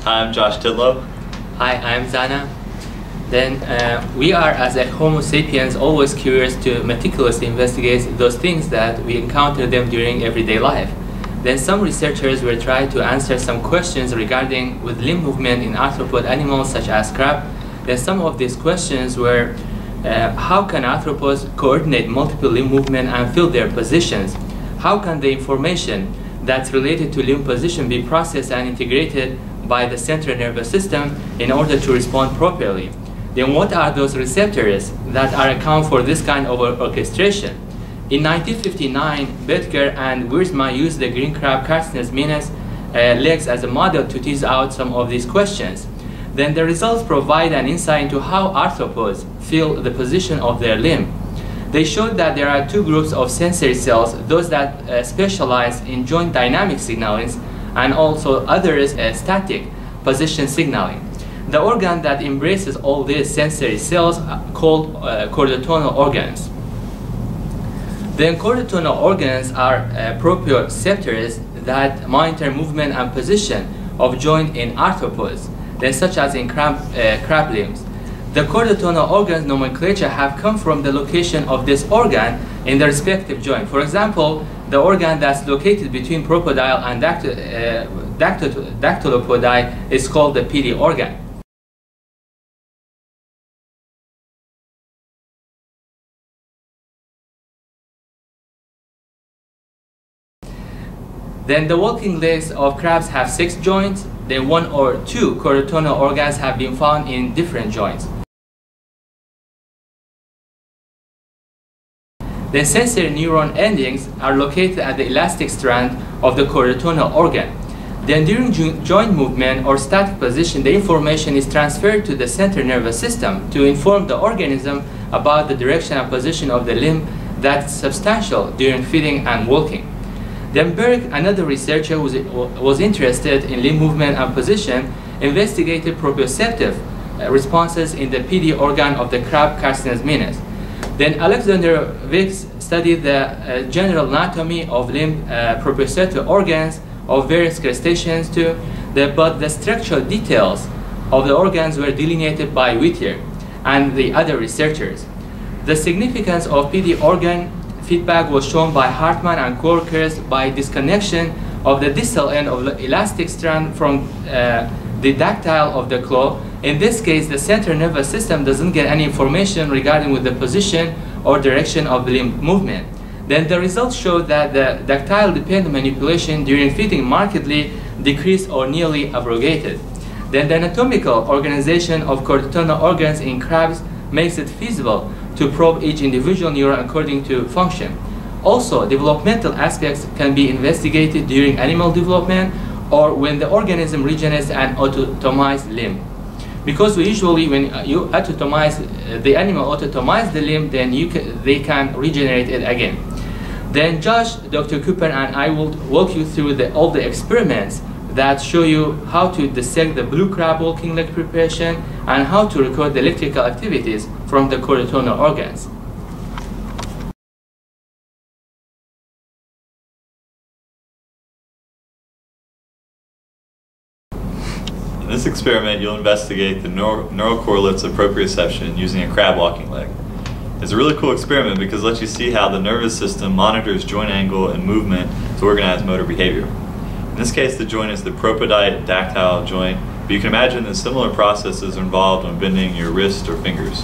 I'm Josh Tidlow. Hi, I'm Zana. Then we are, as a Homo sapiens, always curious to meticulously investigate those things that we encounter them during everyday life. Then some researchers were trying to answer some questions regarding with limb movement in arthropod animals such as crab. Then some of these questions were how can arthropods coordinate multiple limb movement and fill their positions? How can the information that's related to limb position be processed and integrated by the central nervous system in order to respond properly? Then what are those receptors that are account for this kind of orchestration? In 1959, Böttger and Wiersma used the green crab Carcinus minus legs as a model to tease out some of these questions. Then the results provide an insight into how arthropods feel the position of their limb. They showed that there are two groups of sensory cells, those that specialize in joint dynamic signaling and also others static position signaling. The organ that embraces all these sensory cells called chordotonal organs. Then chordotonal organs are proprioceptors that monitor movement and position of joint in arthropods, then such as in crab limbs. The chordotonal organs nomenclature have come from the location of this organ in the respective joint. For example, the organ that's located between propodile and dactylopodi is called the PD organ. Then the walking legs of crabs have 6 joints. Then 1 or 2 chordotonal organs have been found in different joints. The sensory neuron endings are located at the elastic strand of the chordotonal organ. Then during joint movement or static position, the information is transferred to the central nervous system to inform the organism about the direction and position of the limb that's substantial during feeding and walking. Then Berg, another researcher who was interested in limb movement and position, investigated proprioceptive responses in the PD organ of the crab Carcinus minus. Then Alexander Wicks studied the general anatomy of limb proprioceptive organs of various crustaceans too, but the structural details of the organs were delineated by Whittier and the other researchers. The significance of PD organ feedback was shown by Hartmann and co-workers by disconnection of the distal end of the elastic strand from the dactyl of the claw. In this case, the central nervous system doesn't get any information regarding with the position or direction of limb movement. Then the results showed that the dactyl-dependent manipulation during feeding markedly decreased or nearly abrogated. Then the anatomical organization of chordotonal organs in crabs makes it feasible to probe each individual neuron according to function. Also, developmental aspects can be investigated during animal development or when the organism regenerates an autotomized limb. Because we usually, when you autotomize the animal, autotomize the limb, then they can regenerate it again. Then Josh, Dr. Cooper, and I will walk you through all the experiments that show you how to dissect the blue crab walking leg preparation and how to record the electrical activities from the chordotonal organs. In this experiment, you'll investigate the neural correlates of proprioception using a crab walking leg. It's a really cool experiment because it lets you see how the nervous system monitors joint angle and movement to organize motor behavior. In this case, the joint is the propodictile joint, but you can imagine that similar processes are involved when bending your wrist or fingers.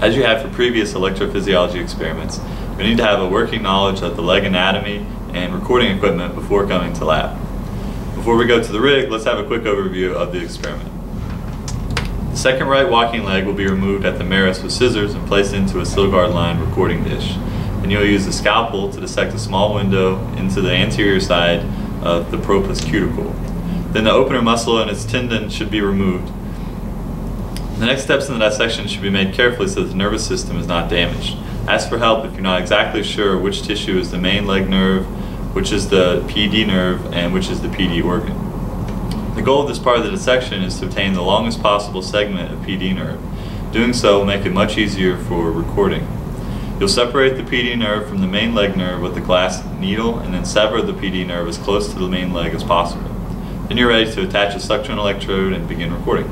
As you had for previous electrophysiology experiments, we need to have a working knowledge of the leg anatomy and recording equipment before coming to lab. Before we go to the rig, let's have a quick overview of the experiment. The second right walking leg will be removed at the meris with scissors and placed into a Silgard line recording dish. Then you'll use the scalpel to dissect a small window into the anterior side of the propus cuticle. Then the opener muscle and its tendon should be removed. The next steps in the dissection should be made carefully so that the nervous system is not damaged. Ask for help if you're not exactly sure which tissue is the main leg nerve, which is the PD nerve, and which is the PD organ. The goal of this part of the dissection is to obtain the longest possible segment of PD nerve. Doing so will make it much easier for recording. You'll separate the PD nerve from the main leg nerve with a glass needle and then sever the PD nerve as close to the main leg as possible. Then you're ready to attach a suction electrode and begin recording.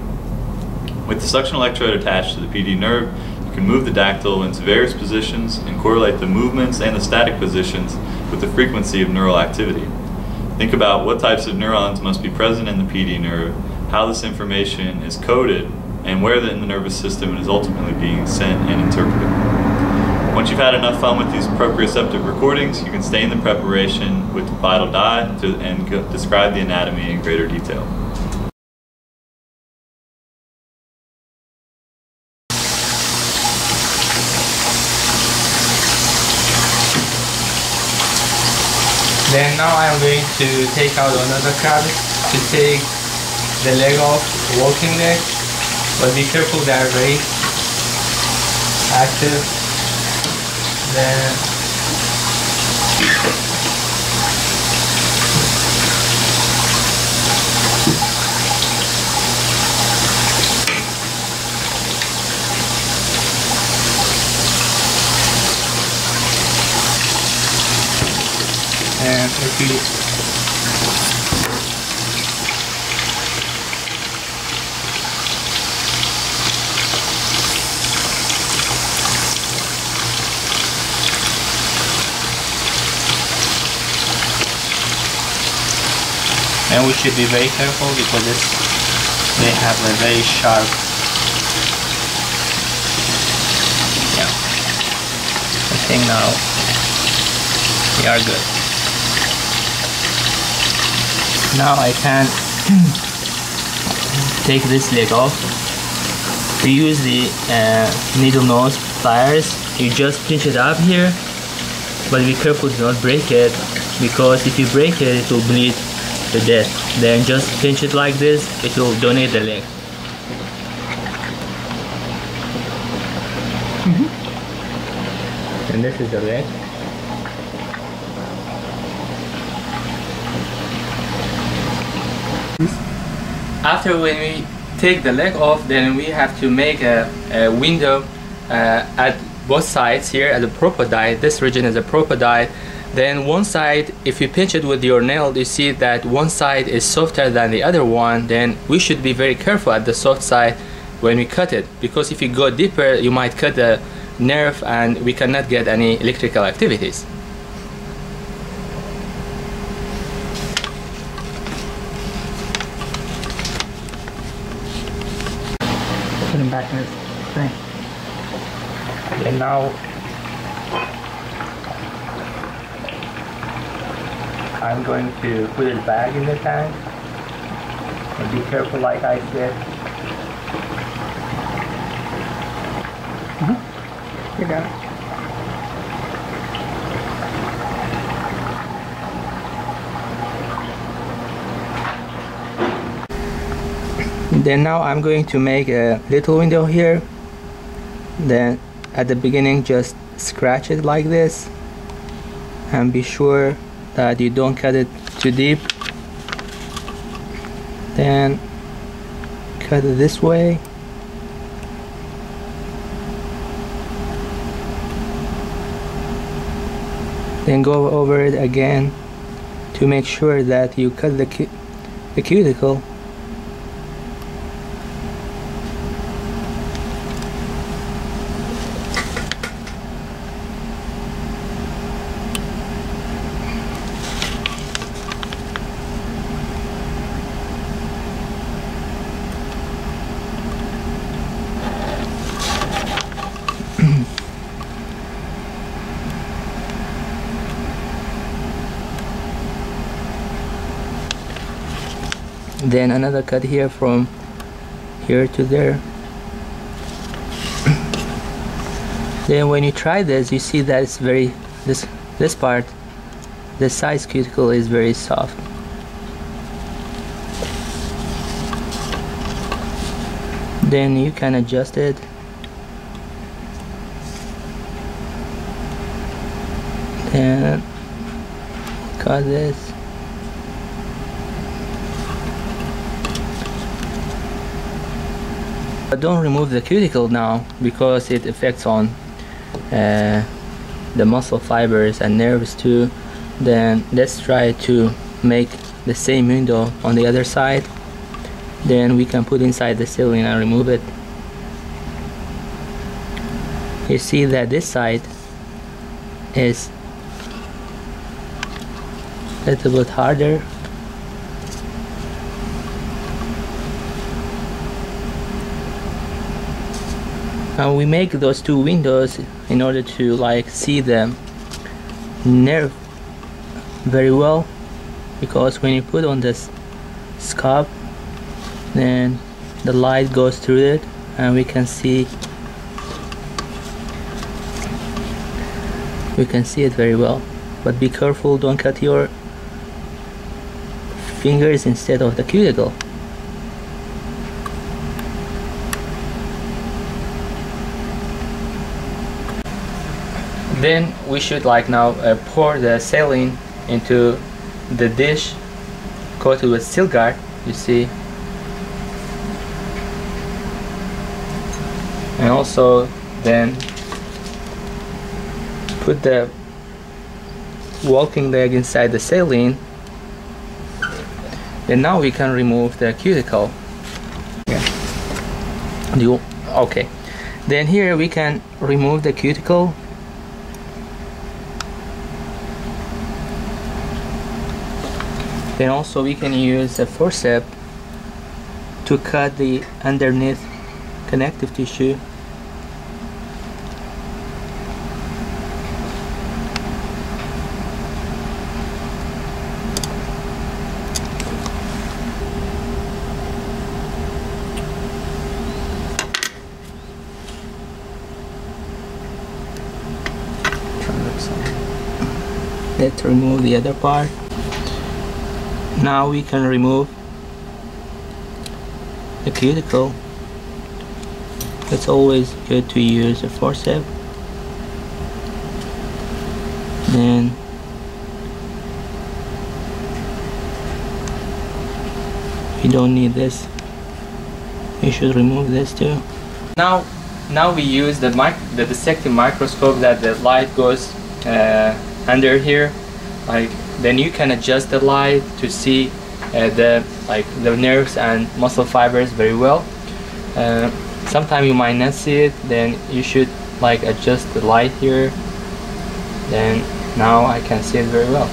With the suction electrode attached to the PD nerve, you can move the dactyl into various positions and correlate the movements and the static positions with the frequency of neural activity. Think about what types of neurons must be present in the PD nerve, how this information is coded, and where in the nervous system it is ultimately being sent and interpreted. Once you've had enough fun with these proprioceptive recordings, you can stay in the preparation with the vital dye and describe the anatomy in greater detail. Then now I'm going to take out another crab to take the leg off, walking leg, but be careful, they are very active. Then and if you and we should be very careful because they have a very sharp, yeah, I think now we are good. Now I can take this leg off. To use the needle nose pliers, you just pinch it up here, but be careful to not break it, because if you break it, it will bleed to death. Then just pinch it like this, it will donate the leg. And this is the leg. After when we take the leg off, then we have to make a window at both sides here at the propodite. This region is a propodite. Then one side, if you pinch it with your nail, you see that one side is softer than the other one. Then we should be very careful at the soft side when we cut it, because if you go deeper, you might cut the nerve and we cannot get any electrical activities. Put him back in his thing. And now I'm going to put it back in the tank. And be careful, like I said. You got it. Then now I'm going to make a little window here. Then at the beginning just scratch it like this and be sure that you don't cut it too deep. Then cut it this way. Then go over it again to make sure that you cut the cuticle. Then another cut here from here to there. Then when you try this, you see that it's very, this part, the size cuticle is very soft. Then you can adjust it. Then cut this. But don't remove the cuticle now, because it affects on the muscle fibers and nerves too. Then let's try to make the same window on the other side. Then we can put inside the ceiling and remove it. You see that this side is a little bit harder. And we make those two windows in order to like see the nerve very well, because when you put on this scope, then the light goes through it and we can see it very well. But be careful, don't cut your fingers instead of the cuticle. Then we should like now pour the saline into the dish coated with Silgard, you see. And also then put the walking leg inside the saline. And now we can remove the cuticle. Okay. Then here we can remove the cuticle. Then also we can use a forceps to cut the underneath connective tissue. Let's remove the other part. Now we can remove the cuticle. It's always good to use a forceps. Then you don't need this. You should remove this too. Now we use the dissecting microscope that the light goes under here. Like, then you can adjust the light to see the nerves and muscle fibers very well. Sometimes you might not see it, then you should like adjust the light here. Then now I can see it very well.